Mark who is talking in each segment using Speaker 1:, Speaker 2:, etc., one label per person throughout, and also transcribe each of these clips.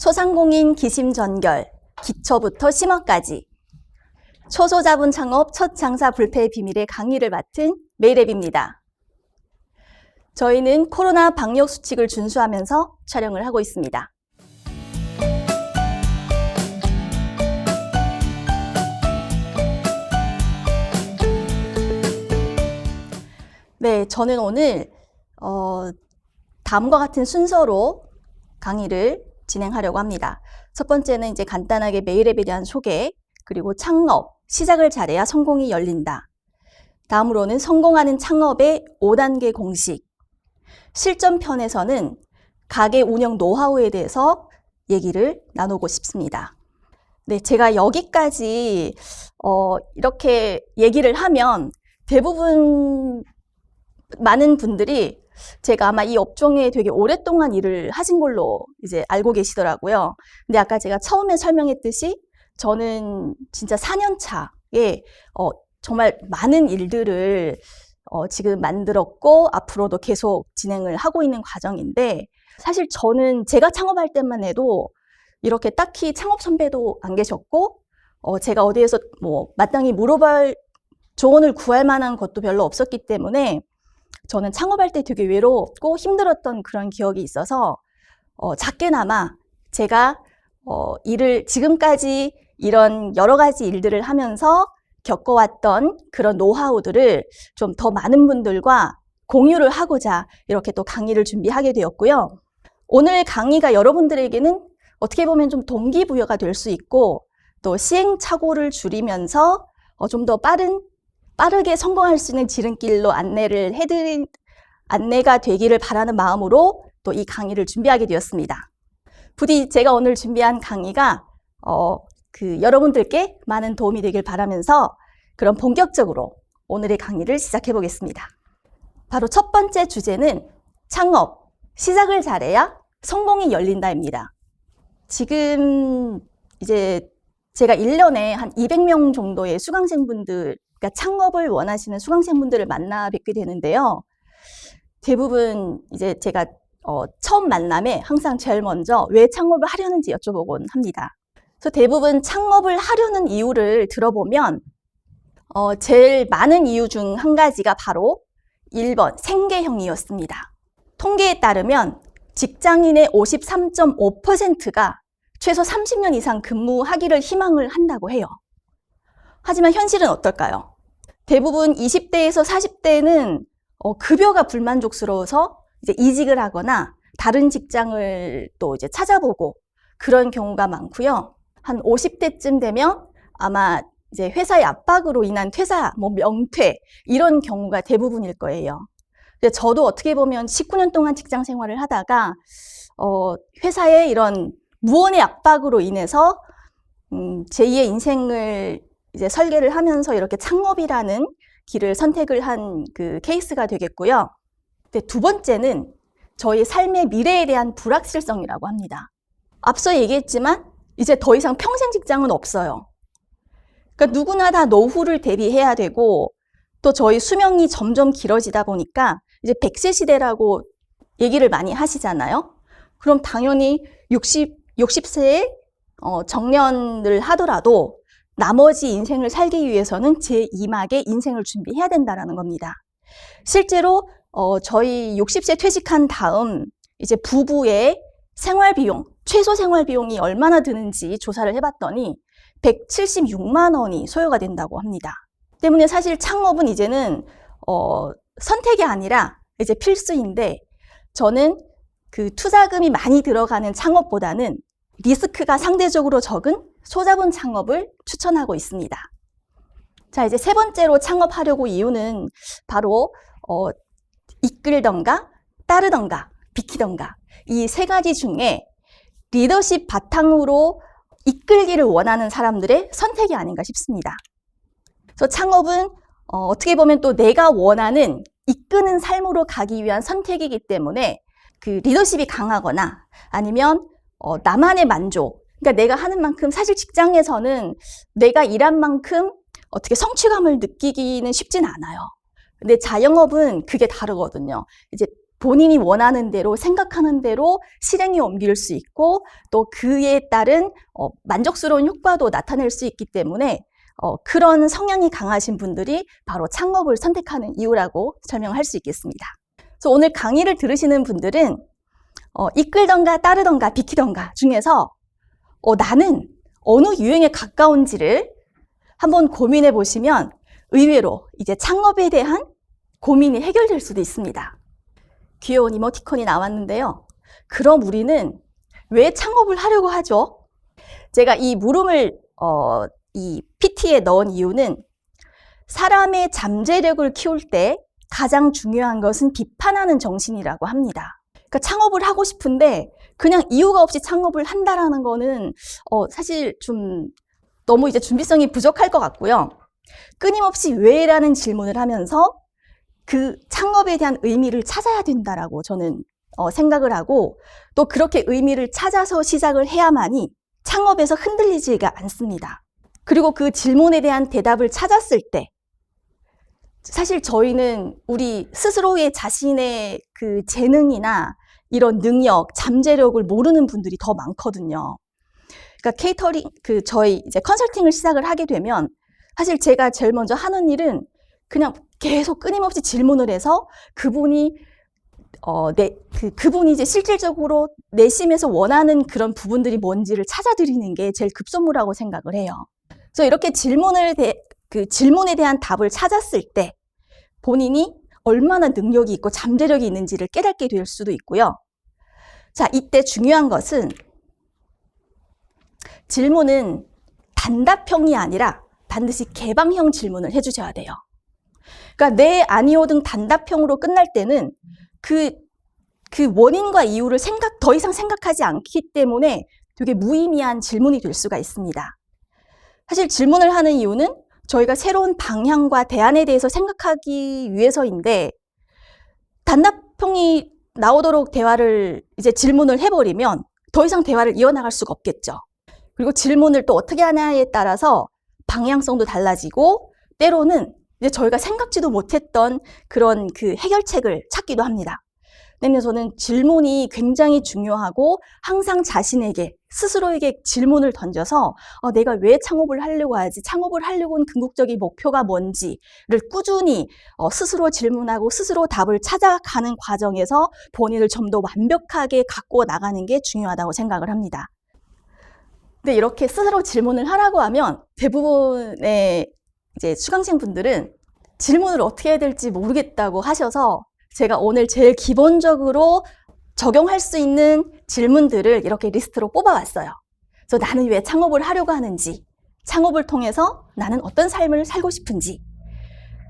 Speaker 1: 소상공인 기심전결, 기초부터 심어까지 초소자본 창업 첫 장사 불패의 비밀의 강의를 맡은 메이랩입니다. 저희는 코로나 방역 수칙을 준수하면서 촬영을 하고 있습니다. 네, 저는 오늘 다음과 같은 순서로 강의를 진행하려고 합니다. 첫 번째는 이제 간단하게 메이랩에 대한 소개, 그리고 창업, 시작을 잘해야 성공이 열린다. 다음으로는 성공하는 창업의 5단계 공식, 실전편에서는 가게 운영 노하우에 대해서 얘기를 나누고 싶습니다. 네, 제가 여기까지 이렇게 얘기를 하면 대부분 많은 분들이 제가 아마 이 업종에 되게 오랫동안 일을 하신 걸로 이제 알고 계시더라고요. 근데 아까 제가 처음에 설명했듯이 저는 진짜 4년 차에 정말 많은 일들을 지금 만들었고 앞으로도 계속 진행을 하고 있는 과정인데, 사실 저는 제가 창업할 때만 해도 이렇게 딱히 창업 선배도 안 계셨고 제가 어디에서 마땅히 물어볼 조언을 구할 만한 것도 별로 없었기 때문에 저는 창업할 때 되게 외롭고 힘들었던 그런 기억이 있어서 작게나마 제가 일을 지금까지 이런 여러 가지 일들을 하면서 겪어왔던 그런 노하우들을 좀 더 많은 분들과 공유를 하고자 이렇게 또 강의를 준비하게 되었고요. 오늘 강의가 여러분들에게는 어떻게 보면 좀 동기부여가 될 수 있고 또 시행착오를 줄이면서 좀 더 빠르게 성공할 수 있는 지름길로 안내가 되기를 바라는 마음으로 또 이 강의를 준비하게 되었습니다. 부디 제가 오늘 준비한 강의가 여러분들께 많은 도움이 되길 바라면서 그럼 본격적으로 오늘의 강의를 시작해 보겠습니다. 바로 첫 번째 주제는 창업, 시작을 잘해야 성공이 열린다입니다. 지금 이제 제가 1년에 한 200명 정도의 수강생분들, 그러니까 창업을 원하시는 수강생분들을 만나 뵙게 되는데요. 대부분 이제 제가 처음 만남에 항상 제일 먼저 왜 창업을 하려는지 여쭤보곤 합니다. 그래서 대부분 창업을 하려는 이유를 들어보면 제일 많은 이유 중 한 가지가 바로 1번 생계형이었습니다. 통계에 따르면 직장인의 53.5%가 최소 30년 이상 근무하기를 희망을 한다고 해요. 하지만 현실은 어떨까요? 대부분 20대에서 40대는 급여가 불만족스러워서 이제 이직을 하거나 다른 직장을 또 이제 찾아보고 그런 경우가 많고요. 한 50대쯤 되면 아마 이제 회사의 압박으로 인한 퇴사, 명퇴 이런 경우가 대부분일 거예요. 근데 저도 어떻게 보면 19년 동안 직장 생활을 하다가 회사의 이런 무언의 압박으로 인해서 제2의 인생을 이제 설계를 하면서 이렇게 창업이라는 길을 선택을 한 그 케이스가 되겠고요. 근데 두 번째는 저희 삶의 미래에 대한 불확실성이라고 합니다. 앞서 얘기했지만 이제 더 이상 평생 직장은 없어요. 그러니까 누구나 다 노후를 대비해야 되고 또 저희 수명이 점점 길어지다 보니까 이제 100세 시대라고 얘기를 많이 하시잖아요. 그럼 당연히 60세에 정년을 하더라도 나머지 인생을 살기 위해서는 제2막의 인생을 준비해야 된다는 겁니다. 실제로 저희 60세 퇴직한 다음 이제 부부의 생활비용, 최소 생활비용이 얼마나 드는지 조사를 해봤더니 176만 원이 소요가 된다고 합니다. 때문에 사실 창업은 이제는 선택이 아니라 이제 필수인데, 저는 그 투자금이 많이 들어가는 창업보다는 리스크가 상대적으로 적은 소자본 창업을 추천하고 있습니다. 자, 이제 세 번째로 창업하려고 이유는 바로 이끌던가 따르던가 비키던가 이 세 가지 중에 리더십 바탕으로 이끌기를 원하는 사람들의 선택이 아닌가 싶습니다. 그래서 창업은 어떻게 보면 또 내가 원하는 이끄는 삶으로 가기 위한 선택이기 때문에 그 리더십이 강하거나 아니면 나만의 만족, 그러니까 내가 하는 만큼, 사실 직장에서는 내가 일한 만큼 어떻게 성취감을 느끼기는 쉽진 않아요. 근데 자영업은 그게 다르거든요. 이제 본인이 원하는 대로 생각하는 대로 실행에 옮길 수 있고 또 그에 따른 만족스러운 효과도 나타낼 수 있기 때문에 그런 성향이 강하신 분들이 바로 창업을 선택하는 이유라고 설명할 수 있겠습니다. 그래서 오늘 강의를 들으시는 분들은 이끌던가 따르던가 비키던가 중에서 나는 어느 유행에 가까운지를 한번 고민해 보시면 의외로 이제 창업에 대한 고민이 해결될 수도 있습니다. 귀여운 이모티콘이 나왔는데요. 그럼 우리는 왜 창업을 하려고 하죠? 제가 이 물음을 이 PT에 넣은 이유는 사람의 잠재력을 키울 때 가장 중요한 것은 비판하는 정신이라고 합니다. 그러니까 창업을 하고 싶은데 그냥 이유가 없이 창업을 한다라는 거는 사실 좀 너무 이제 준비성이 부족할 것 같고요. 끊임없이 왜라는 질문을 하면서 그 창업에 대한 의미를 찾아야 된다라고 저는 생각을 하고 또 그렇게 의미를 찾아서 시작을 해야만이 창업에서 흔들리지가 않습니다. 그리고 그 질문에 대한 대답을 찾았을 때 사실 저희는 우리 스스로의 자신의 그 재능이나 이런 능력, 잠재력을 모르는 분들이 더 많거든요. 그러니까 케이터링, 저희 이제 컨설팅을 시작을 하게 되면 사실 제가 제일 먼저 하는 일은 그냥 계속 끊임없이 질문을 해서 그분이 그분이 이제 실질적으로 내심에서 원하는 그런 부분들이 뭔지를 찾아드리는 게 제일 급선무라고 생각을 해요. 그래서 이렇게 질문에 대한 답을 찾았을 때 본인이 얼마나 능력이 있고 잠재력이 있는지를 깨닫게 될 수도 있고요. 자, 이때 중요한 것은 질문은 단답형이 아니라 반드시 개방형 질문을 해주셔야 돼요. 그러니까 네, 아니요 등 단답형으로 끝날 때는 그 원인과 이유를 더 이상 생각하지 않기 때문에 되게 무의미한 질문이 될 수가 있습니다. 사실 질문을 하는 이유는 저희가 새로운 방향과 대안에 대해서 생각하기 위해서인데 단답형이 나오도록 이제 질문을 해버리면 더 이상 대화를 이어나갈 수가 없겠죠. 그리고 질문을 또 어떻게 하냐에 따라서 방향성도 달라지고 때로는 이제 저희가 생각지도 못했던 그런 그 해결책을 찾기도 합니다. 때문에 저는 질문이 굉장히 중요하고 항상 자신에게 스스로에게 질문을 던져서 내가 왜 창업을 하려고 하지? 창업을 하려고는 궁극적인 목표가 뭔지를 꾸준히 스스로 질문하고 스스로 답을 찾아가는 과정에서 본인을 좀 더 완벽하게 갖고 나가는 게 중요하다고 생각을 합니다. 근데 이렇게 스스로 질문을 하라고 하면 대부분의 이제 수강생 분들은 질문을 어떻게 해야 될지 모르겠다고 하셔서 제가 오늘 제일 기본적으로 적용할 수 있는 질문들을 이렇게 리스트로 뽑아왔어요. 그래서 나는 왜 창업을 하려고 하는지, 창업을 통해서 나는 어떤 삶을 살고 싶은지,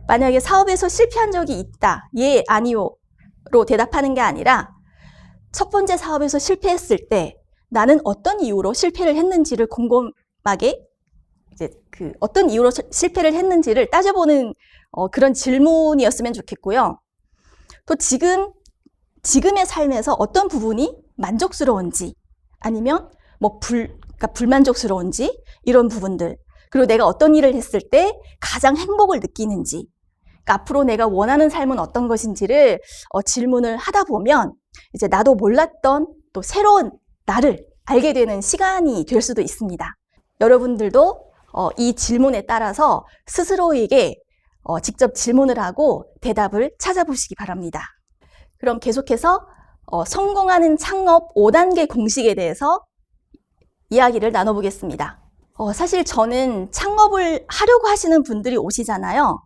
Speaker 1: 만약에 사업에서 실패한 적이 있다, 예, 아니요로 대답하는 게 아니라 첫 번째 사업에서 실패했을 때 나는 어떤 이유로 실패를 했는지를 곰곰하게 이제 어떤 이유로 실패를 했는지를 따져보는 그런 질문이었으면 좋겠고요. 또 지금의 삶에서 어떤 부분이 만족스러운지 아니면 그러니까 불만족스러운지 이런 부분들, 그리고 내가 어떤 일을 했을 때 가장 행복을 느끼는지, 그러니까 앞으로 내가 원하는 삶은 어떤 것인지를 질문을 하다 보면 이제 나도 몰랐던 또 새로운 나를 알게 되는 시간이 될 수도 있습니다. 여러분들도 이 질문에 따라서 스스로에게 직접 질문을 하고 대답을 찾아보시기 바랍니다. 그럼 계속해서 성공하는 창업 5단계 공식에 대해서 이야기를 나눠보겠습니다. 사실 저는 창업을 하려고 하시는 분들이 오시잖아요.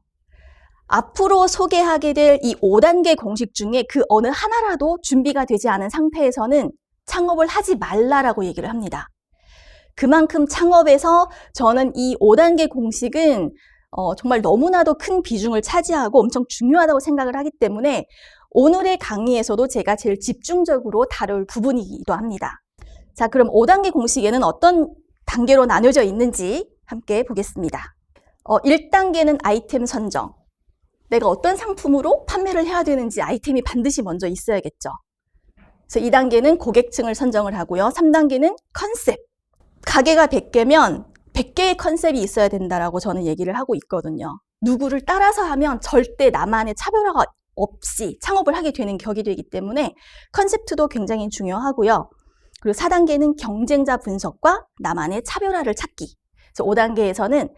Speaker 1: 앞으로 소개하게 될 이 5단계 공식 중에 그 어느 하나라도 준비가 되지 않은 상태에서는 창업을 하지 말라라고 얘기를 합니다. 그만큼 창업에서 저는 이 5단계 공식은 정말 너무나도 큰 비중을 차지하고 엄청 중요하다고 생각을 하기 때문에 오늘의 강의에서도 제가 제일 집중적으로 다룰 부분이기도 합니다. 자, 그럼 5단계 공식에는 어떤 단계로 나뉘어져 있는지 함께 보겠습니다. 1단계는 아이템 선정. 내가 어떤 상품으로 판매를 해야 되는지 아이템이 반드시 먼저 있어야겠죠. 그래서 2단계는 고객층을 선정을 하고요. 3단계는 컨셉. 가게가 100개면 100개의 컨셉이 있어야 된다라고 저는 얘기를 하고 있거든요. 누구를 따라서 하면 절대 나만의 차별화가 없이 창업을 하게 되는 격이 되기 때문에 컨셉트도 굉장히 중요하고요. 그리고 4단계는 경쟁자 분석과 나만의 차별화를 찾기. 그래서 5단계에서는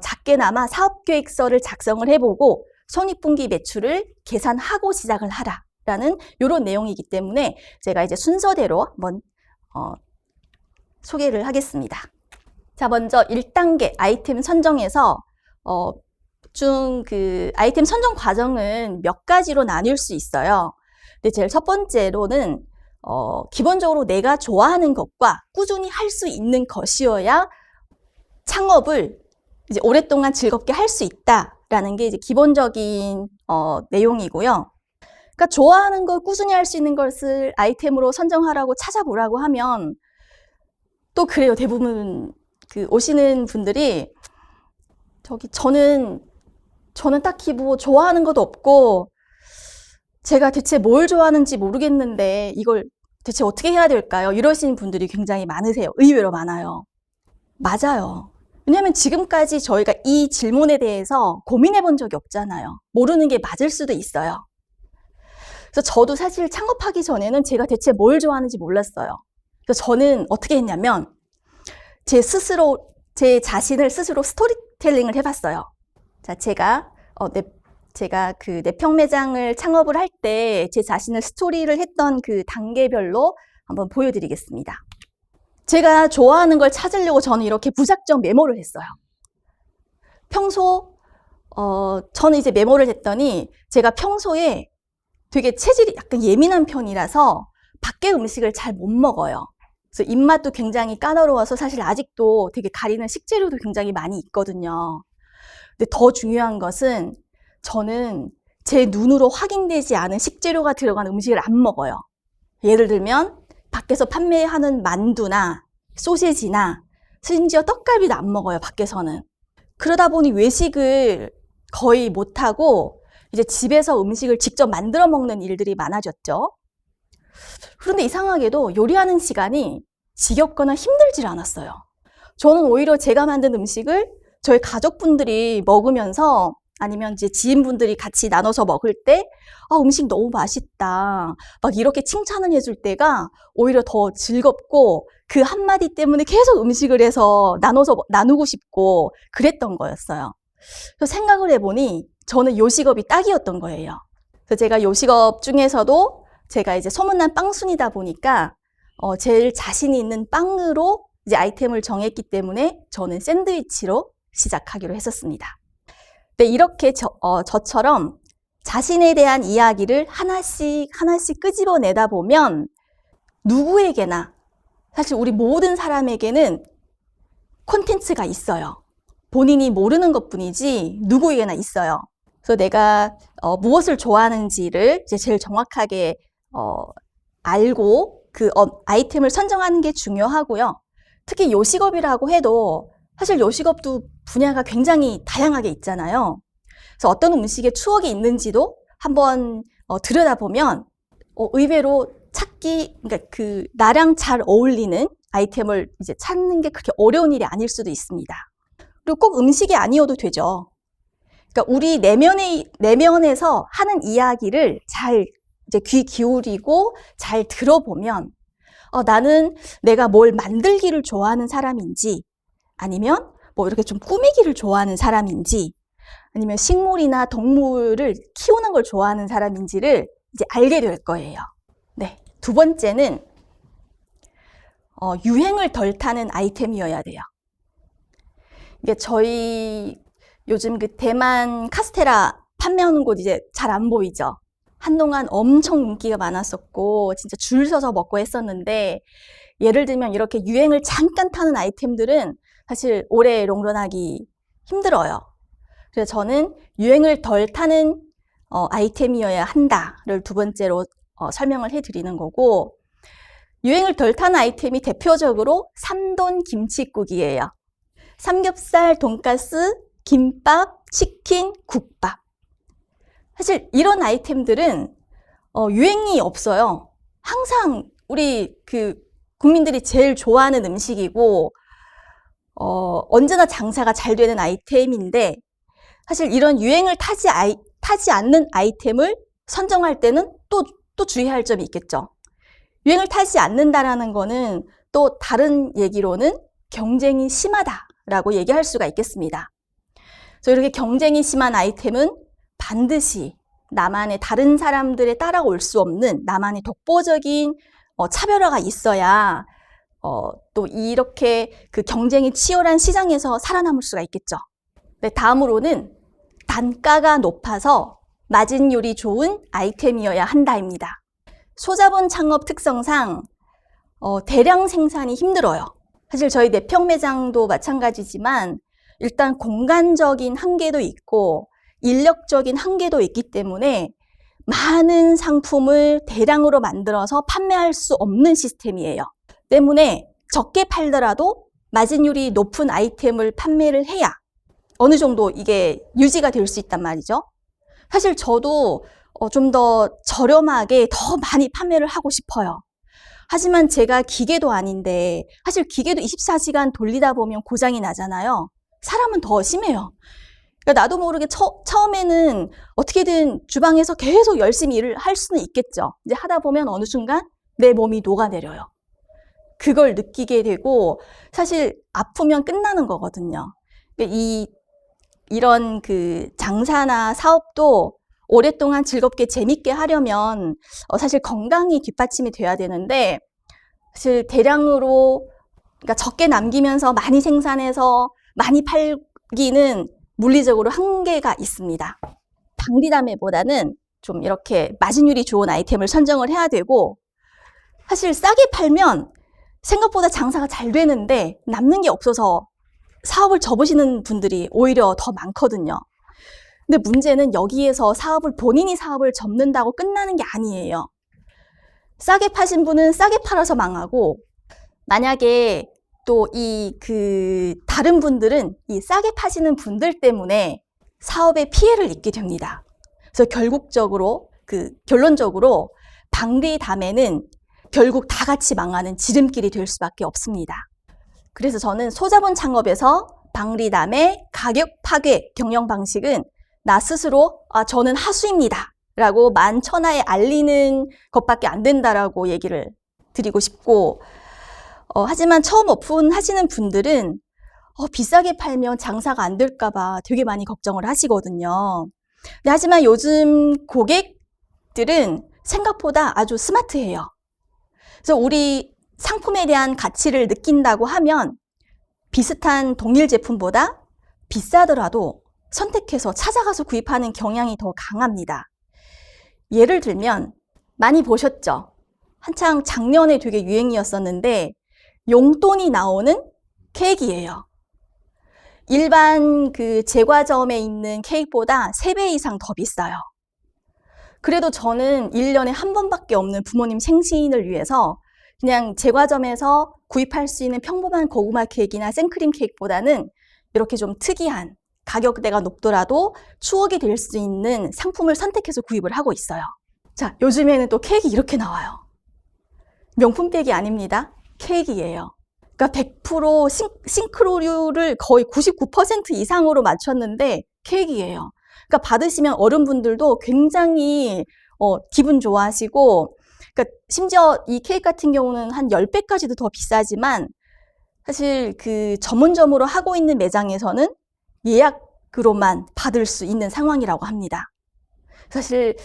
Speaker 1: 작게나마 사업계획서를 작성을 해보고 손익분기 매출을 계산하고 시작을 하라라는 이런 내용이기 때문에 제가 이제 순서대로 한번 소개를 하겠습니다. 자, 먼저 1단계 아이템 선정에서 아이템 선정 과정은 몇 가지로 나뉠 수 있어요. 근데 제일 첫 번째로는 기본적으로 내가 좋아하는 것과 꾸준히 할 수 있는 것이어야 창업을 이제 오랫동안 즐겁게 할 수 있다라는 게 이제 기본적인 내용이고요. 그러니까 좋아하는 걸 꾸준히 할 수 있는 것을 아이템으로 선정하라고 찾아보라고 하면 또 그래요. 대부분 오시는 분들이 저는 딱히 뭐 좋아하는 것도 없고 제가 대체 뭘 좋아하는지 모르겠는데 이걸 대체 어떻게 해야 될까요? 이러시는 분들이 굉장히 많으세요. 의외로 많아요. 맞아요. 왜냐하면 지금까지 저희가 이 질문에 대해서 고민해 본 적이 없잖아요. 모르는 게 맞을 수도 있어요. 그래서 저도 사실 창업하기 전에는 제가 대체 뭘 좋아하는지 몰랐어요. 그래서 저는 어떻게 했냐면 제 자신을 스스로 스토리텔링을 해봤어요. 자, 제가 그 내평 매장을 창업을 할 때 제 자신을 스토리를 했던 그 단계별로 한번 보여드리겠습니다. 제가 좋아하는 걸 찾으려고 저는 이렇게 무작정 메모를 했어요. 저는 이제 메모를 했더니 제가 평소에 되게 체질이 약간 예민한 편이라서 밖에 음식을 잘 못 먹어요. 그래서 입맛도 굉장히 까다로워서 사실 아직도 되게 가리는 식재료도 굉장히 많이 있거든요. 근데 더 중요한 것은 저는 제 눈으로 확인되지 않은 식재료가 들어간 음식을 안 먹어요. 예를 들면 밖에서 판매하는 만두나 소시지나 심지어 떡갈비도 안 먹어요, 밖에서는. 그러다 보니 외식을 거의 못하고 이제 집에서 음식을 직접 만들어 먹는 일들이 많아졌죠. 그런데 이상하게도 요리하는 시간이 지겹거나 힘들질 않았어요. 저는 오히려 제가 만든 음식을 저희 가족분들이 먹으면서 아니면 이제 지인분들이 같이 나눠서 먹을 때 음식 너무 맛있다 막 이렇게 칭찬을 해줄 때가 오히려 더 즐겁고 그 한마디 때문에 계속 음식을 해서 나누고 싶고 그랬던 거였어요. 그래서 생각을 해보니 저는 요식업이 딱이었던 거예요. 그래서 제가 요식업 중에서도 제가 이제 소문난 빵순이다 보니까 제일 자신이 있는 빵으로 이제 아이템을 정했기 때문에 저는 샌드위치로 시작하기로 했었습니다. 네, 이렇게 저처럼 자신에 대한 이야기를 하나씩 끄집어내다 보면 누구에게나 사실 우리 모든 사람에게는 콘텐츠가 있어요. 본인이 모르는 것뿐이지 누구에게나 있어요. 그래서 내가 무엇을 좋아하는지를 이제 제일 정확하게 알고 그 아이템을 선정하는 게 중요하고요. 특히 요식업이라고 해도 사실 요식업도 분야가 굉장히 다양하게 있잖아요. 그래서 어떤 음식에 추억이 있는지도 한번 들여다보면 의외로 그러니까 나랑 잘 어울리는 아이템을 이제 찾는 게 그렇게 어려운 일이 아닐 수도 있습니다. 그리고 꼭 음식이 아니어도 되죠. 그러니까 우리 내면에서 하는 이야기를 잘 이제 귀 기울이고 잘 들어보면 나는 내가 뭘 만들기를 좋아하는 사람인지 아니면 뭐 이렇게 좀 꾸미기를 좋아하는 사람인지 아니면 식물이나 동물을 키우는 걸 좋아하는 사람인지를 이제 알게 될 거예요. 네, 두 번째는 유행을 덜 타는 아이템이어야 돼요. 이게 저희 요즘 그 대만 카스테라 판매하는 곳 이제 잘 안 보이죠? 한동안 엄청 인기가 많았었고 진짜 줄 서서 먹고 했었는데 예를 들면 이렇게 유행을 잠깐 타는 아이템들은 사실 오래 롱런하기 힘들어요. 그래서 저는 유행을 덜 타는 아이템이어야 한다를 두 번째로 설명을 해드리는 거고 유행을 덜 타는 아이템이 대표적으로 삼돈 김칫국이에요. 삼겹살, 돈가스, 김밥, 치킨, 국밥. 사실 이런 아이템들은 유행이 없어요. 항상 우리 국민들이 제일 좋아하는 음식이고 언제나 장사가 잘 되는 아이템인데 사실 이런 유행을 타지 않는 아이템을 선정할 때는 또 주의해야 할 점이 있겠죠. 유행을 타지 않는다라는 거는 또 다른 얘기로는 경쟁이 심하다라고 얘기할 수가 있겠습니다. 그래서 이렇게 경쟁이 심한 아이템은 반드시 나만의 다른 사람들에 따라올 수 없는 나만의 독보적인 차별화가 있어야 또 이렇게 그 경쟁이 치열한 시장에서 살아남을 수가 있겠죠. 네, 다음으로는 단가가 높아서 마진율이 좋은 아이템이어야 한다입니다. 소자본 창업 특성상 대량 생산이 힘들어요. 사실 저희 내평 매장도 마찬가지지만 일단 공간적인 한계도 있고 인력적인 한계도 있기 때문에 많은 상품을 대량으로 만들어서 판매할 수 없는 시스템이에요. 때문에 적게 팔더라도 마진율이 높은 아이템을 판매를 해야 어느 정도 이게 유지가 될 수 있단 말이죠. 사실 저도 좀 더 저렴하게 더 많이 판매를 하고 싶어요. 하지만 제가 기계도 아닌데 사실 기계도 24시간 돌리다 보면 고장이 나잖아요. 사람은 더 심해요. 그러니까 나도 모르게 처음에는 어떻게든 주방에서 계속 열심히 일을 할 수는 있겠죠. 이제 하다 보면 어느 순간 내 몸이 녹아내려요. 그걸 느끼게 되고 사실 아프면 끝나는 거거든요. 이런 그 장사나 사업도 오랫동안 즐겁게 재밌게 하려면 사실 건강이 뒷받침이 돼야 되는데 사실 대량으로 그러니까 적게 남기면서 많이 생산해서 많이 팔기는 물리적으로 한계가 있습니다. 방리담회보다는 좀 이렇게 마진율이 좋은 아이템을 선정을 해야 되고 사실 싸게 팔면 생각보다 장사가 잘 되는데 남는 게 없어서 사업을 접으시는 분들이 오히려 더 많거든요. 근데 문제는 여기에서 본인이 사업을 접는다고 끝나는 게 아니에요. 싸게 파신 분은 싸게 팔아서 망하고 만약에 또 다른 분들은 이 싸게 파시는 분들 때문에 사업에 피해를 입게 됩니다. 그래서 결론적으로 방리담회는 결국 다 같이 망하는 지름길이 될 수밖에 없습니다. 그래서 저는 소자본 창업에서 방리담회, 가격 파괴 경영 방식은 나 스스로 저는 하수입니다 라고 만천하에 알리는 것밖에 안 된다라고 얘기를 드리고 싶고 하지만 처음 오픈하시는 분들은 비싸게 팔면 장사가 안 될까 봐 되게 많이 걱정을 하시거든요. 하지만 요즘 고객들은 생각보다 아주 스마트해요. 그래서 우리 상품에 대한 가치를 느낀다고 하면 비슷한 동일 제품보다 비싸더라도 선택해서 찾아가서 구입하는 경향이 더 강합니다. 예를 들면 많이 보셨죠? 한창 작년에 되게 유행이었었는데 용돈이 나오는 케이크예요. 일반 제과점에 있는 케이크보다 3배 이상 더 비싸요. 그래도 저는 1년에 한 번밖에 없는 부모님 생신을 위해서 그냥 제과점에서 구입할 수 있는 평범한 고구마 케이크나 생크림 케이크보다는 이렇게 좀 특이한 가격대가 높더라도 추억이 될 수 있는 상품을 선택해서 구입을 하고 있어요. 자, 요즘에는 또 케이크 이렇게 나와요. 명품백이 아닙니다. 케이크예요. 그러니까 100% 싱크로율을 거의 99% 이상으로 맞췄는데 케이크예요. 그러니까 받으시면 어른분들도 굉장히 기분 좋아하시고 그러니까 심지어 이 케이크 같은 경우는 한 10배까지도 더 비싸지만 사실 전문점으로 하고 있는 매장에서는 예약으로만 받을 수 있는 상황이라고 합니다. 사실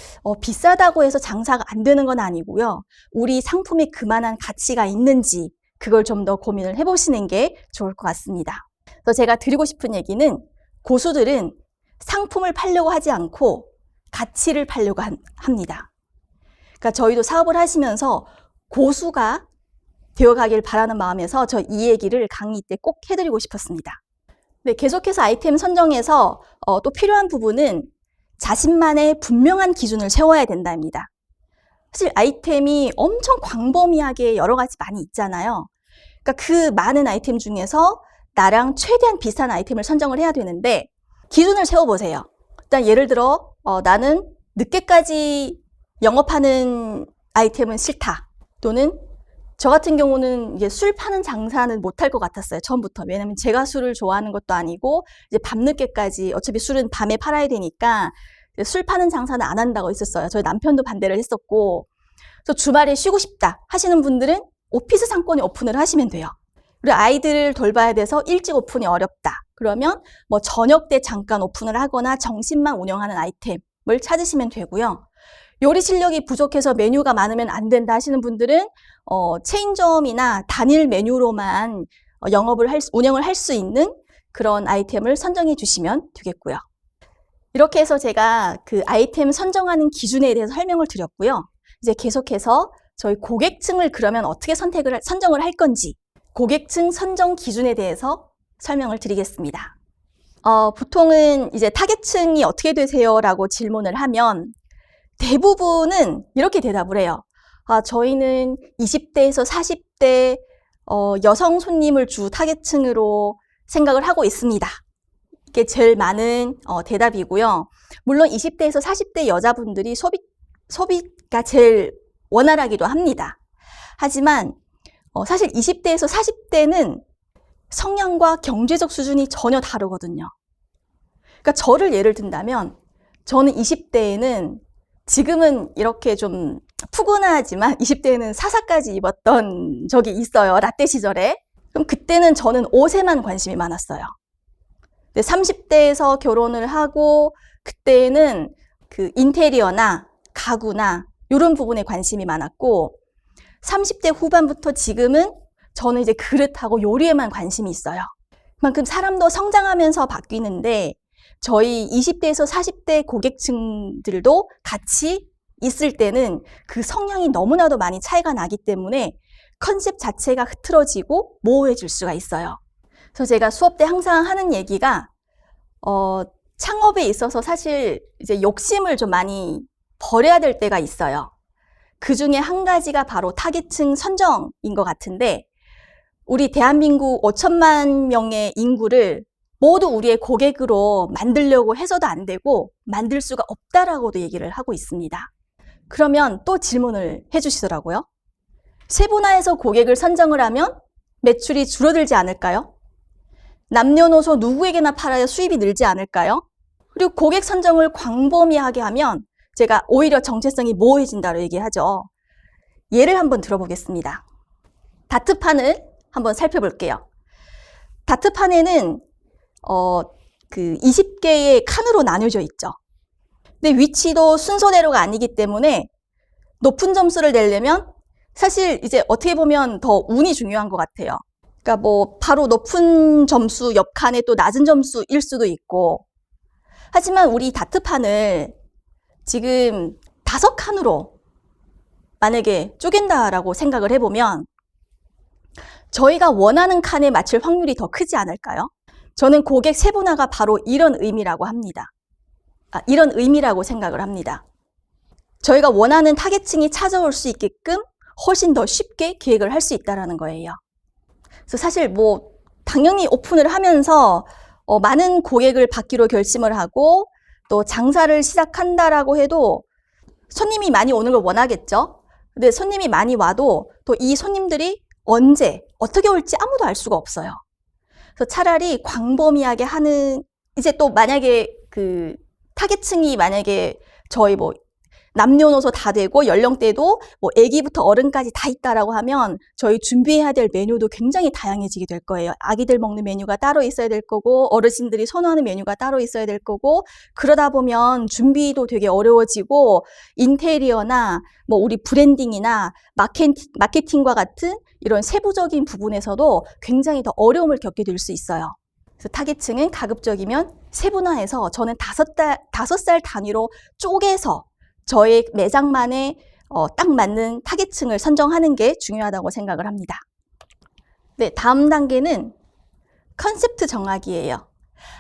Speaker 1: 비싸다고 해서 장사가 안 되는 건 아니고요. 우리 상품에 그만한 가치가 있는지 그걸 좀 더 고민을 해보시는 게 좋을 것 같습니다. 그래서 제가 드리고 싶은 얘기는 고수들은 상품을 팔려고 하지 않고 가치를 팔려고 합니다. 그러니까 저희도 사업을 하시면서 고수가 되어가길 바라는 마음에서 저 이 얘기를 강의 때 꼭 해드리고 싶었습니다. 네, 계속해서 아이템 선정에서 또 필요한 부분은 자신만의 분명한 기준을 세워야 된답니다. 사실 아이템이 엄청 광범위하게 여러 가지 많이 있잖아요. 그러니까 그 많은 아이템 중에서 나랑 최대한 비슷한 아이템을 선정을 해야 되는데 기준을 세워보세요. 일단 예를 들어 나는 늦게까지 영업하는 아이템은 싫다. 또는 저 같은 경우는 이제 술 파는 장사는 못할 것 같았어요. 처음부터. 왜냐면 제가 술을 좋아하는 것도 아니고 이제 밤늦게까지 어차피 술은 밤에 팔아야 되니까 술 파는 장사는 안 한다고 했었어요. 저희 남편도 반대를 했었고, 그래서 주말에 쉬고 싶다 하시는 분들은 오피스 상권에 오픈을 하시면 돼요. 그리고 아이들을 돌봐야 돼서 일찍 오픈이 어렵다. 그러면 뭐 저녁 때 잠깐 오픈을 하거나 점심만 운영하는 아이템을 찾으시면 되고요. 요리 실력이 부족해서 메뉴가 많으면 안 된다 하시는 분들은 체인점이나 단일 메뉴로만 운영을 할 수 있는 그런 아이템을 선정해 주시면 되겠고요. 이렇게 해서 제가 그 아이템 선정하는 기준에 대해서 설명을 드렸고요. 이제 계속해서 저희 고객층을 그러면 어떻게 선정을 할 건지, 고객층 선정 기준에 대해서 설명을 드리겠습니다. 보통은 이제 타겟층이 어떻게 되세요? 라고 질문을 하면 대부분은 이렇게 대답을 해요. 저희는 20대에서 40대 여성 손님을 주 타겟층으로 생각을 하고 있습니다. 이게 제일 많은 대답이고요. 물론 20대에서 40대 여자분들이 소비가 제일 원활하기도 합니다. 하지만 사실 20대에서 40대는 성향과 경제적 수준이 전혀 다르거든요. 그러니까 저를 예를 든다면 저는 20대에는 지금은 이렇게 좀 푸근하지만 20대에는 사사까지 입었던 적이 있어요. 라떼 시절에. 그럼 그때는 저는 옷에만 관심이 많았어요. 근데 30대에서 결혼을 하고 그때는 그 인테리어나 가구나 이런 부분에 관심이 많았고 30대 후반부터 지금은 저는 이제 그릇하고 요리에만 관심이 있어요. 그만큼 사람도 성장하면서 바뀌는데 저희 20대에서 40대 고객층들도 같이 있을 때는 그 성향이 너무나도 많이 차이가 나기 때문에 컨셉 자체가 흐트러지고 모호해질 수가 있어요. 그래서 제가 수업 때 항상 하는 얘기가 창업에 있어서 사실 이제 욕심을 좀 많이 버려야 될 때가 있어요. 그 중에 한 가지가 바로 타깃층 선정인 것 같은데 우리 대한민국 5천만 명의 인구를 모두 우리의 고객으로 만들려고 해서도 안 되고 만들 수가 없다라고도 얘기를 하고 있습니다. 그러면 또 질문을 해주시더라고요. 세분화해서 고객을 선정을 하면 매출이 줄어들지 않을까요? 남녀노소 누구에게나 팔아야 수입이 늘지 않을까요? 그리고 고객 선정을 광범위하게 하면 제가 오히려 정체성이 모호해진다고 얘기하죠. 예를 한번 들어보겠습니다. 다트판을 한번 살펴볼게요. 다트판에는 그 20개의 칸으로 나뉘어져 있죠. 근데 위치도 순서대로가 아니기 때문에 높은 점수를 내려면 사실 이제 어떻게 보면 더 운이 중요한 것 같아요. 그러니까 뭐 바로 높은 점수 옆 칸에 또 낮은 점수일 수도 있고 하지만 우리 다트판을 지금 5칸으로 만약에 쪼갠다라고 생각을 해보면 저희가 원하는 칸에 맞출 확률이 더 크지 않을까요? 저는 고객 세분화가 바로 이런 의미라고 합니다. 이런 의미라고 생각을 합니다. 저희가 원하는 타겟층이 찾아올 수 있게끔 훨씬 더 쉽게 기획을 할 수 있다는 거예요. 그래서 사실 뭐 당연히 오픈을 하면서 많은 고객을 받기로 결심을 하고 또 장사를 시작한다라고 해도 손님이 많이 오는 걸 원하겠죠. 근데 손님이 많이 와도 또 이 손님들이 언제 어떻게 올지 아무도 알 수가 없어요. 그래서 차라리 광범위하게 하는 이제 또 만약에 그 타겟층이 만약에 저희 뭐 남녀노소 다 되고 연령대도 뭐 아기부터 어른까지 다 있다라고 하면 저희 준비해야 될 메뉴도 굉장히 다양해지게 될 거예요. 아기들 먹는 메뉴가 따로 있어야 될 거고 어르신들이 선호하는 메뉴가 따로 있어야 될 거고 그러다 보면 준비도 되게 어려워지고 인테리어나 뭐 우리 브랜딩이나 마케팅과 같은 이런 세부적인 부분에서도 굉장히 더 어려움을 겪게 될 수 있어요. 그래서 타깃층은 가급적이면 세분화해서 저는 5살 단위로 쪼개서 저의 매장만에 딱 맞는 타깃층을 선정하는 게 중요하다고 생각을 합니다. 네, 다음 단계는 컨셉트 정하기예요.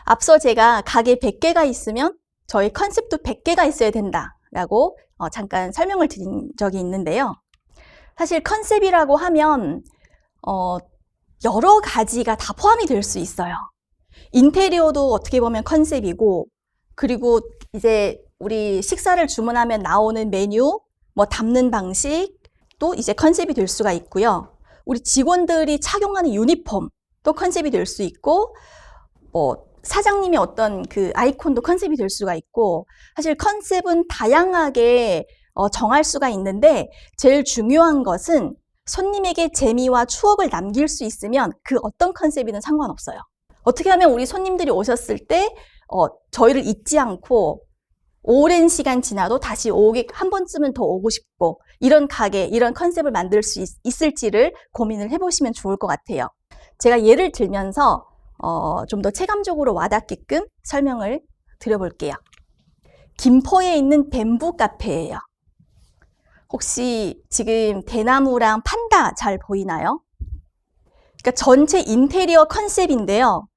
Speaker 1: 앞서 제가 가게 100개가 있으면 저희 컨셉도 100개가 있어야 된다라고 잠깐 설명을 드린 적이 있는데요. 사실 컨셉이라고 하면 여러 가지가 다 포함이 될 수 있어요. 인테리어도 어떻게 보면 컨셉이고 그리고 이제 우리 식사를 주문하면 나오는 메뉴, 뭐 담는 방식 또 이제 컨셉이 될 수가 있고요. 우리 직원들이 착용하는 유니폼도 컨셉이 될 수 있고 사장님의 어떤 그 아이콘도 컨셉이 될 수가 있고, 사실 컨셉은 다양하게 정할 수가 있는데 제일 중요한 것은 손님에게 재미와 추억을 남길 수 있으면 그 어떤 컨셉이든 상관없어요. 어떻게 하면 우리 손님들이 오셨을 때 저희를 잊지 않고 오랜 시간 지나도 다시 한 번쯤은 더 오고 싶고, 이런 가게, 이런 컨셉을 만들 수 있을지를 고민을 해보시면 좋을 것 같아요. 제가 예를 들면서 좀 더 체감적으로 와닿게끔 설명을 드려볼게요. 김포에 있는 뱀부 카페예요. 혹시 지금 대나무랑 판다 잘 보이나요? 그러니까 전체 인테리어 컨셉인데요.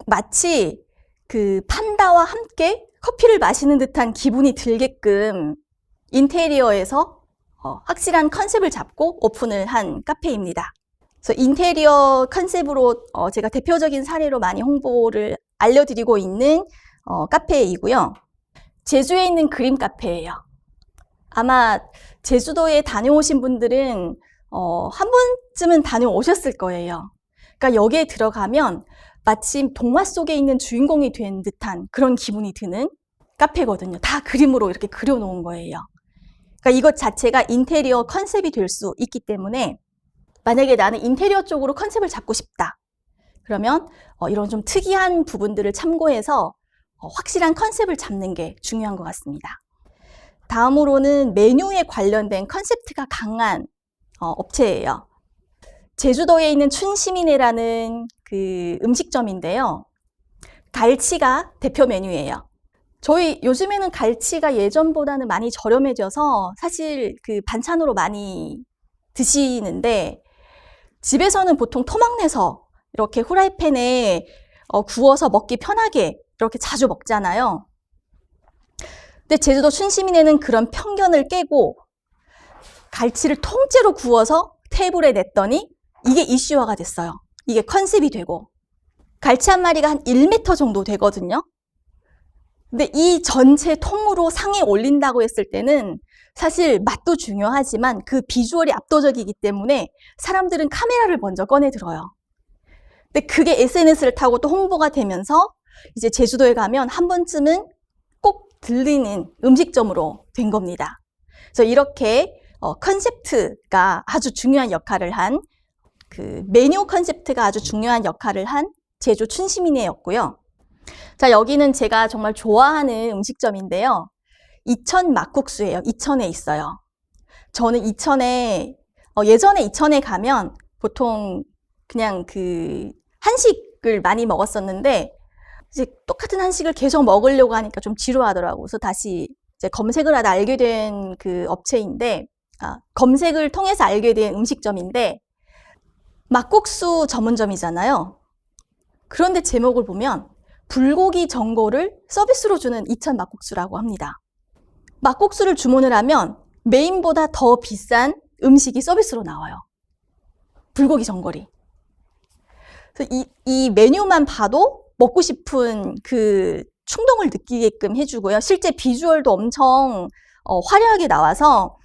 Speaker 1: 마치 그 판다와 함께 커피를 마시는 듯한 기분이 들게끔 인테리어에서 확실한 컨셉을 잡고 오픈을 한 카페입니다. 그래서 인테리어 컨셉으로 제가 대표적인 사례로 많이 홍보를 알려드리고 있는 카페이고요. 제주에 있는 그림 카페예요. 아마 제주도에 다녀오신 분들은 한 번쯤은 다녀오셨을 거예요. 그러니까 여기에 들어가면 마침 동화 속에 있는 주인공이 된 듯한 그런 기분이 드는 카페거든요. 다 그림으로 이렇게 그려놓은 거예요. 그러니까 이것 자체가 인테리어 컨셉이 될 수 있기 때문에, 만약에 나는 인테리어 쪽으로 컨셉을 잡고 싶다. 그러면 이런 좀 특이한 부분들을 참고해서 확실한 컨셉을 잡는 게 중요한 것 같습니다. 다음으로는 메뉴에 관련된 컨셉트가 강한 업체예요. 제주도에 있는 춘시민회라는 그 음식점인데요. 갈치가 대표 메뉴예요. 저희 요즘에는 갈치가 예전보다는 많이 저렴해져서 사실 그 반찬으로 많이 드시는데, 집에서는 보통 토막 내서 이렇게 후라이팬에 구워서 먹기 편하게 이렇게 자주 먹잖아요. 근데 제주도 춘시민회는 그런 편견을 깨고 갈치를 통째로 구워서 테이블에 냈더니 이게 이슈화가 됐어요. 이게 컨셉이 되고, 갈치 한 마리가 한 1m 정도 되거든요. 근데 이 전체 통으로 상에 올린다고 했을 때는 사실 맛도 중요하지만 그 비주얼이 압도적이기 때문에 사람들은 카메라를 먼저 꺼내 들어요. 근데 그게 SNS를 타고 또 홍보가 되면서 이제 제주도에 가면 한 번쯤은 꼭 들리는 음식점으로 된 겁니다. 그래서 이렇게 컨셉트가 아주 중요한 역할을 한, 그 메뉴 컨셉트가 아주 중요한 역할을 한 제주 춘시민회였고요. 자, 여기는 제가 정말 좋아하는 음식점인데요. 이천 막국수예요. 이천에 있어요. 저는 이천에 예전에 이천에 가면 보통 그냥 그 한식을 많이 먹었었는데, 이제 똑같은 한식을 계속 먹으려고 하니까 좀 지루하더라고요. 그래서 다시 이제 검색을 하다 알게 된 그 업체인데, 검색을 통해서 알게 된 음식점인데, 막국수 전문점이잖아요. 그런데 제목을 보면 불고기 전골을 서비스로 주는 이천 막국수라고 합니다. 막국수를 주문을 하면 메인보다 더 비싼 음식이 서비스로 나와요. 불고기 전골이. 그래서 이 메뉴만 봐도 먹고 싶은 그 충동을 느끼게끔 해주고요. 실제 비주얼도 엄청 화려하게 나와서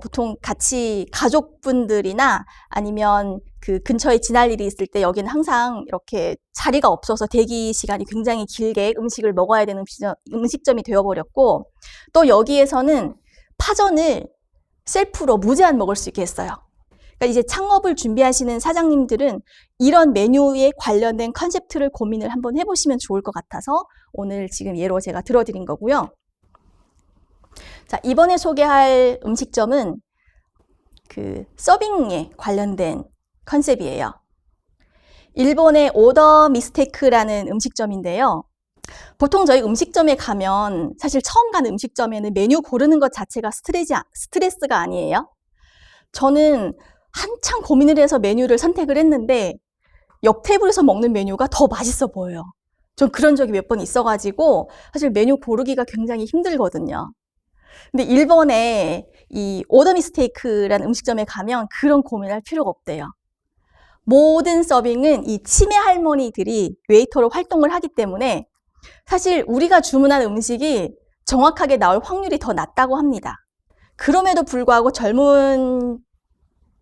Speaker 1: 보통 같이 가족분들이나 아니면 그 근처에 지날 일이 있을 때 여기는 항상 이렇게 자리가 없어서 대기 시간이 굉장히 길게 음식을 먹어야 되는 음식점이 되어버렸고, 또 여기에서는 파전을 셀프로 무제한 먹을 수 있게 했어요. 그러니까 이제 창업을 준비하시는 사장님들은 이런 메뉴에 관련된 컨셉트를 고민을 한번 해보시면 좋을 것 같아서 오늘 지금 예로 제가 들어드린 거고요. 자, 이번에 소개할 음식점은 그 서빙에 관련된 컨셉이에요. 일본의 오더 미스테이크라는 음식점인데요. 보통 저희 음식점에 가면 사실 처음 가는 음식점에는 메뉴 고르는 것 자체가 스트레스가 아니에요. 저는 한참 고민을 해서 메뉴를 선택을 했는데 옆 테이블에서 먹는 메뉴가 더 맛있어 보여요. 전 그런 적이 몇 번 있어가지고 사실 메뉴 고르기가 굉장히 힘들거든요. 근데 일본에 이 오더 미스테이크라는 음식점에 가면 그런 고민할 필요가 없대요. 모든 서빙은 이 치매 할머니들이 웨이터로 활동을 하기 때문에 사실 우리가 주문한 음식이 정확하게 나올 확률이 더 낮다고 합니다. 그럼에도 불구하고 젊은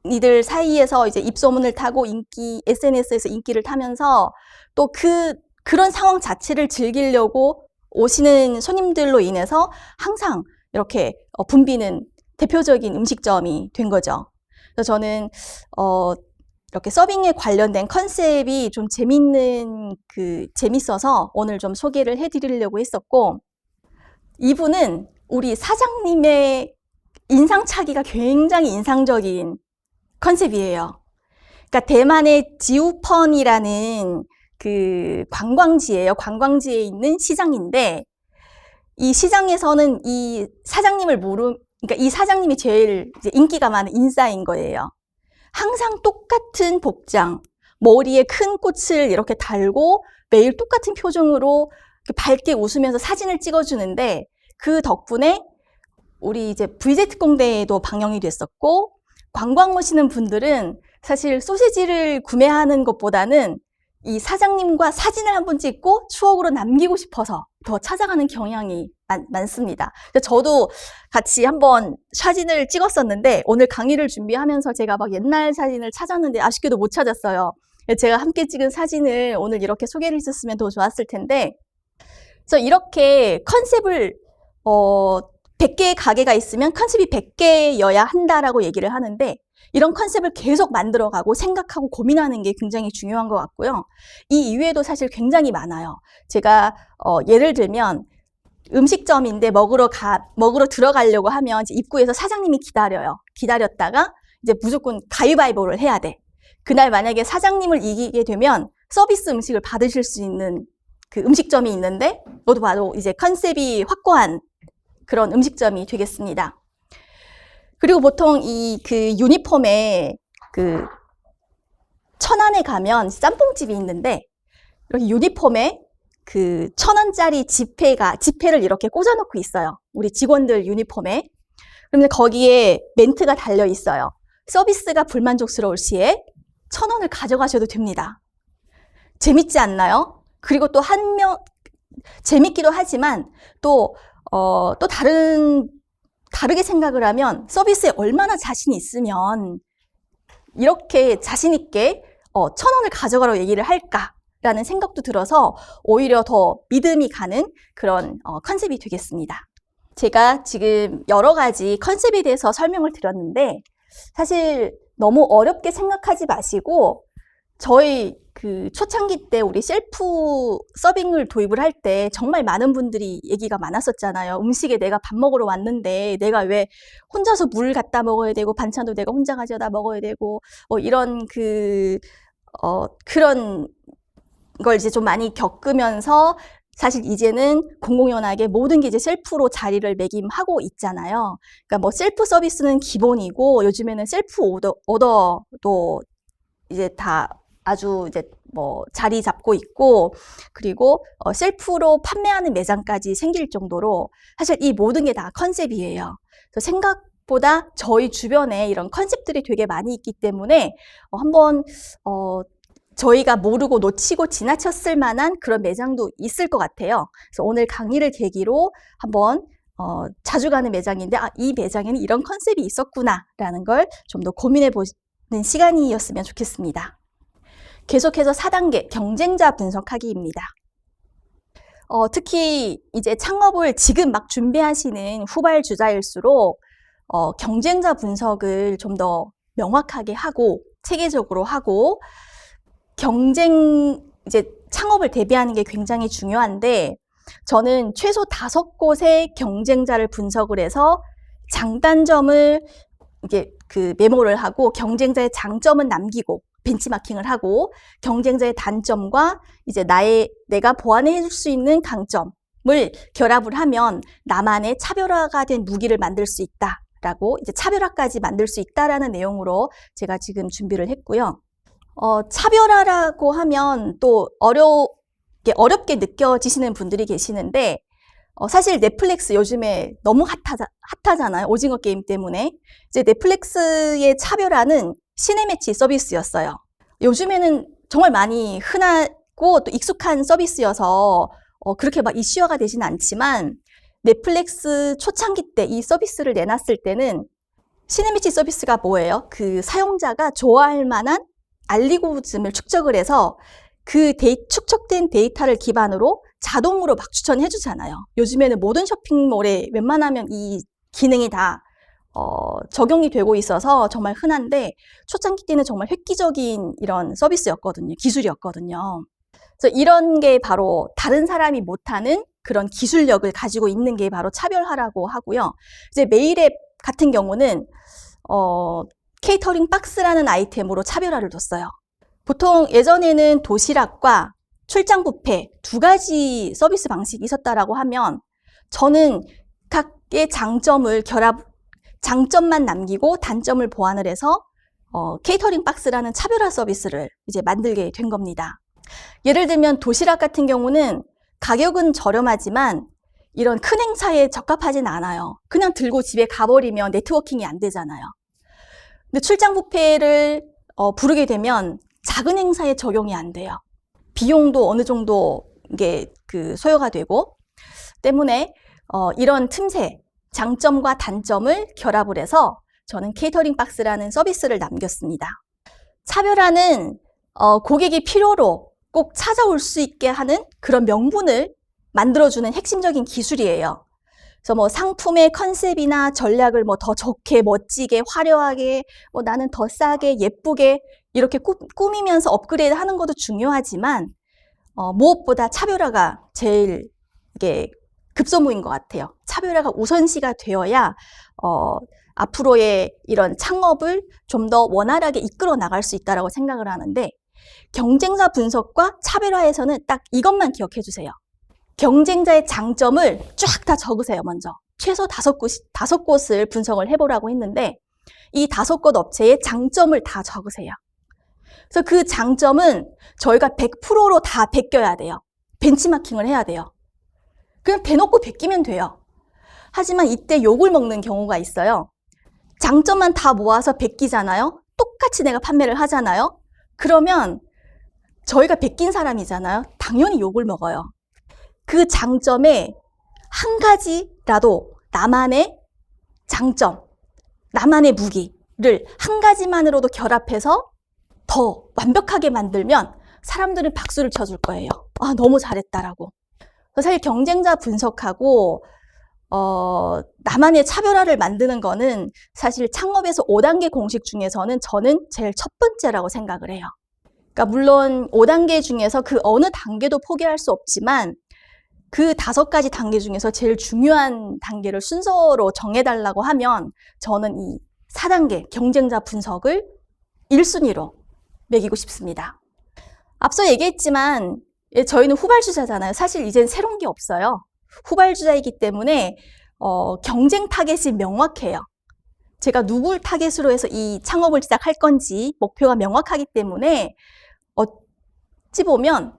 Speaker 1: 이들 사이에서 이제 입소문을 타고 SNS에서 인기를 타면서 또 그런 상황 자체를 즐기려고 오시는 손님들로 인해서 항상 이렇게 붐비는 대표적인 음식점이 된 거죠. 그래서 저는 이렇게 서빙에 관련된 컨셉이 좀 재밌어서 오늘 좀 소개를 해드리려고 했었고, 이분은 우리 사장님의 인상착의가 굉장히 인상적인 컨셉이에요. 그러니까 대만의 지우펀이라는 그 관광지예요. 관광지에 있는 시장인데, 이 시장에서는 이 사장님을 그러니까 이 사장님이 제일 이제 인기가 많은 인싸인 거예요. 항상 똑같은 복장, 머리에 큰 꽃을 이렇게 달고 매일 똑같은 표정으로 밝게 웃으면서 사진을 찍어주는데, 그 덕분에 우리 이제 VZ 공대에도 방영이 됐었고, 관광 오시는 분들은 사실 소시지를 구매하는 것보다는 이 사장님과 사진을 한번 찍고 추억으로 남기고 싶어서 더 찾아가는 경향이 많습니다. 저도 같이 한번 사진을 찍었었는데, 오늘 강의를 준비하면서 제가 막 옛날 사진을 찾았는데 아쉽게도 못 찾았어요. 제가 함께 찍은 사진을 오늘 이렇게 소개를 했었으면 더 좋았을 텐데, 그래서 이렇게 컨셉을 100개의 가게가 있으면 컨셉이 100개여야 한다라고 얘기를 하는데, 이런 컨셉을 계속 만들어가고 생각하고 고민하는 게 굉장히 중요한 것 같고요. 이 이외에도 사실 굉장히 많아요. 제가 예를 들면 음식점인데 먹으러 들어가려고 하면 이제 입구에서 사장님이 기다렸다가 이제 무조건 가위바위보를 해야 돼. 그날 만약에 사장님을 이기게 되면 서비스 음식을 받으실 수 있는 그 음식점이 있는데, 이것도 바로 이제 컨셉이 확고한 그런 음식점이 되겠습니다. 그리고 보통 그 유니폼에 천안에 가면 짬뽕집이 있는데, 이렇게 유니폼에 1,000원짜리 지폐를 이렇게 꽂아놓고 있어요. 우리 직원들 유니폼에. 그러면 거기에 멘트가 달려 있어요. 서비스가 불만족스러울 시에 1,000원을 가져가셔도 됩니다. 재밌지 않나요? 그리고 또 재밌기도 하지만 또 다르게 생각을 하면 서비스에 얼마나 자신이 있으면 이렇게 자신있게 1,000원을 가져가라고 얘기를 할까라는 생각도 들어서 오히려 더 믿음이 가는 그런 컨셉이 되겠습니다. 제가 지금 여러 가지 컨셉에 대해서 설명을 드렸는데, 사실 너무 어렵게 생각하지 마시고, 저희 초창기 때 우리 셀프 서빙을 도입을 할 때 정말 많은 분들이 얘기가 많았었잖아요. 음식에 내가 밥 먹으러 왔는데 내가 왜 혼자서 물 갖다 먹어야 되고 반찬도 내가 혼자 가져다 먹어야 되고 이런 그런 걸 이제 좀 많이 겪으면서, 사실 이제는 공공연하게 모든 게 이제 셀프로 자리를 매김하고 있잖아요. 그러니까 뭐 셀프 서비스는 기본이고, 요즘에는 셀프 오더도 이제 다 아주 이제 뭐 자리 잡고 있고, 그리고 셀프로 판매하는 매장까지 생길 정도로 사실 이 모든 게 다 컨셉이에요. 그래서 생각보다 저희 주변에 이런 컨셉들이 되게 많이 있기 때문에 한번 저희가 모르고 놓치고 지나쳤을 만한 그런 매장도 있을 것 같아요. 그래서 오늘 강의를 계기로 한번 자주 가는 매장인데, 이 매장에는 이런 컨셉이 있었구나라는 걸 좀 더 고민해 보는 시간이었으면 좋겠습니다. 계속해서 4단계 경쟁자 분석하기입니다. 특히 이제 창업을 지금 막 준비하시는 후발주자일수록 경쟁자 분석을 좀 더 명확하게 하고 체계적으로 하고, 이제 창업을 대비하는 게 굉장히 중요한데, 저는 최소 5곳의 경쟁자를 분석을 해서 장단점을 이게 메모를 하고, 경쟁자의 장점은 남기고 벤치마킹을 하고, 경쟁자의 단점과 이제 내가 보완해 줄 수 있는 강점을 결합을 하면 나만의 차별화가 된 무기를 만들 수 있다라고, 이제 차별화까지 만들 수 있다라는 내용으로 제가 지금 준비를 했고요. 차별화라고 하면 또 어렵게 느껴지시는 분들이 계시는데, 사실 넷플릭스 요즘에 너무 핫하잖아요. 오징어 게임 때문에. 이제 넷플릭스의 차별화는 시네매치 서비스였어요. 요즘에는 정말 많이 흔하고 또 익숙한 서비스여서 그렇게 막 이슈화가 되지는 않지만, 넷플릭스 초창기 때 이 서비스를 내놨을 때는 시네매치 서비스가 뭐예요? 그 사용자가 좋아할 만한 알고리즘을 축적을 해서 그 축적된 데이터를 기반으로 자동으로 막 추천해 주잖아요. 요즘에는 모든 쇼핑몰에 웬만하면 이 기능이 다 적용이 되고 있어서 정말 흔한데, 초창기 때는 정말 획기적인 이런 서비스였거든요. 기술이었거든요. 그래서 이런 게 바로 다른 사람이 못하는 그런 기술력을 가지고 있는 게 바로 차별화라고 하고요. 이제 메일앱 같은 경우는 케이터링 박스라는 아이템으로 차별화를 뒀어요. 보통 예전에는 도시락과 출장 뷔페 두 가지 서비스 방식이 있었다라고 하면, 저는 각의 장점만 남기고 단점을 보완을 해서 케이터링 박스라는 차별화 서비스를 이제 만들게 된 겁니다. 예를 들면 도시락 같은 경우는 가격은 저렴하지만 이런 큰 행사에 적합하진 않아요. 그냥 들고 집에 가버리면 네트워킹이 안 되잖아요. 근데 출장 뷔페를 부르게 되면 작은 행사에 적용이 안 돼요. 비용도 어느 정도 이게 소요가 되고, 때문에 이런 틈새, 장점과 단점을 결합을 해서 저는 케이터링 박스라는 서비스를 남겼습니다. 차별화는 고객이 필요로 꼭 찾아올 수 있게 하는 그런 명분을 만들어주는 핵심적인 기술이에요. 그래서 뭐 상품의 컨셉이나 전략을 뭐 더 좋게, 멋지게, 화려하게, 나는 더 싸게, 예쁘게 이렇게 꾸미면서 업그레이드 하는 것도 중요하지만, 무엇보다 차별화가 제일 이게 급선무인 것 같아요. 차별화가 우선시가 되어야 앞으로의 이런 창업을 좀 더 원활하게 이끌어 나갈 수 있다고 생각을 하는데, 경쟁사 분석과 차별화에서는 딱 이것만 기억해 주세요. 경쟁자의 장점을 쫙 다 적으세요. 먼저 최소 5곳을 분석을 해보라고 했는데, 이 5곳 업체의 장점을 다 적으세요. 그래서 그 장점은 저희가 100%로 다 베껴야 돼요. 벤치마킹을 해야 돼요. 그냥 대놓고 베끼면 돼요. 하지만 이때 욕을 먹는 경우가 있어요. 장점만 다 모아서 베끼잖아요. 똑같이 내가 판매를 하잖아요. 그러면 저희가 베낀 사람이잖아요. 당연히 욕을 먹어요. 그 장점에 한 가지라도 나만의 장점, 나만의 무기를 한 가지만으로도 결합해서 더 완벽하게 만들면 사람들은 박수를 쳐줄 거예요. 아, 너무 잘했다라고. 사실 경쟁자 분석하고 나만의 차별화를 만드는 거는 사실 창업에서 5단계 공식 중에서는 저는 제일 첫 번째라고 생각을 해요. 그러니까 물론 5단계 중에서 그 어느 단계도 포기할 수 없지만, 그 5가지 단계 중에서 제일 중요한 단계를 순서로 정해달라고 하면 저는 이 4단계 경쟁자 분석을 1순위로 매기고 싶습니다. 앞서 얘기했지만 저희는 후발주자잖아요. 사실 이젠 새로운 게 없어요. 후발주자이기 때문에 경쟁 타겟이 명확해요. 제가 누굴 타겟으로 해서 이 창업을 시작할 건지 목표가 명확하기 때문에 어찌 보면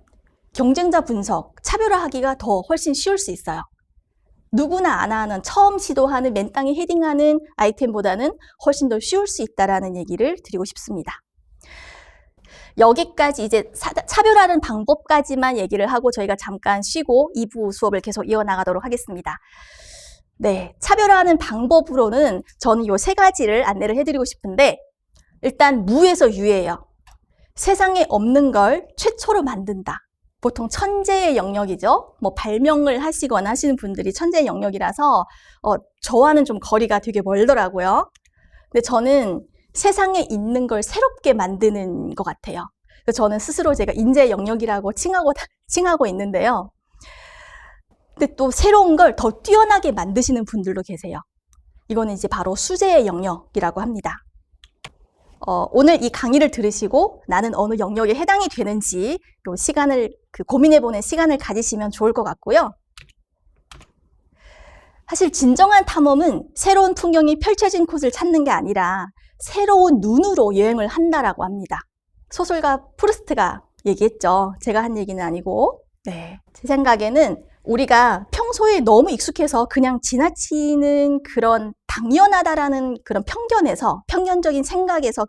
Speaker 1: 경쟁자 분석, 차별화하기가 더 훨씬 쉬울 수 있어요. 누구나 안 하는, 처음 시도하는 맨땅에 헤딩하는 아이템보다는 훨씬 더 쉬울 수 있다는 얘기를 드리고 싶습니다. 여기까지 이제 차별화하는 방법까지만 얘기를 하고 저희가 잠깐 쉬고 2부 수업을 계속 이어나가도록 하겠습니다. 네, 차별화하는 방법으로는 저는 이 3가지를 안내를 해드리고 싶은데, 일단 무에서 유예요. 세상에 없는 걸 최초로 만든다. 보통 천재의 영역이죠. 뭐 발명을 하시거나 하시는 분들이 천재의 영역이라서 저와는 좀 거리가 되게 멀더라고요. 근데 저는 세상에 있는 걸 새롭게 만드는 것 같아요. 그래서 저는 스스로 제가 인재 영역이라고 칭하고 있는데요. 근데 또 새로운 걸 더 뛰어나게 만드시는 분들도 계세요. 이거는 이제 바로 수재의 영역이라고 합니다. 오늘 이 강의를 들으시고 나는 어느 영역에 해당이 되는지 요 시간을 고민해보는 시간을 가지시면 좋을 것 같고요. 사실 진정한 탐험은 새로운 풍경이 펼쳐진 곳을 찾는 게 아니라 새로운 눈으로 여행을 한다라고 합니다. 소설가 프루스트가 얘기했죠. 제가 한 얘기는 아니고. 네, 제 생각에는 우리가 평소에 너무 익숙해서 그냥 지나치는 그런 당연하다라는 그런 편견적인 생각에서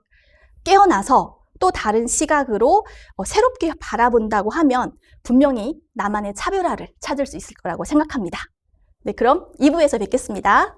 Speaker 1: 깨어나서 또 다른 시각으로 새롭게 바라본다고 하면 분명히 나만의 차별화를 찾을 수 있을 거라고 생각합니다. 네, 그럼 2부에서 뵙겠습니다.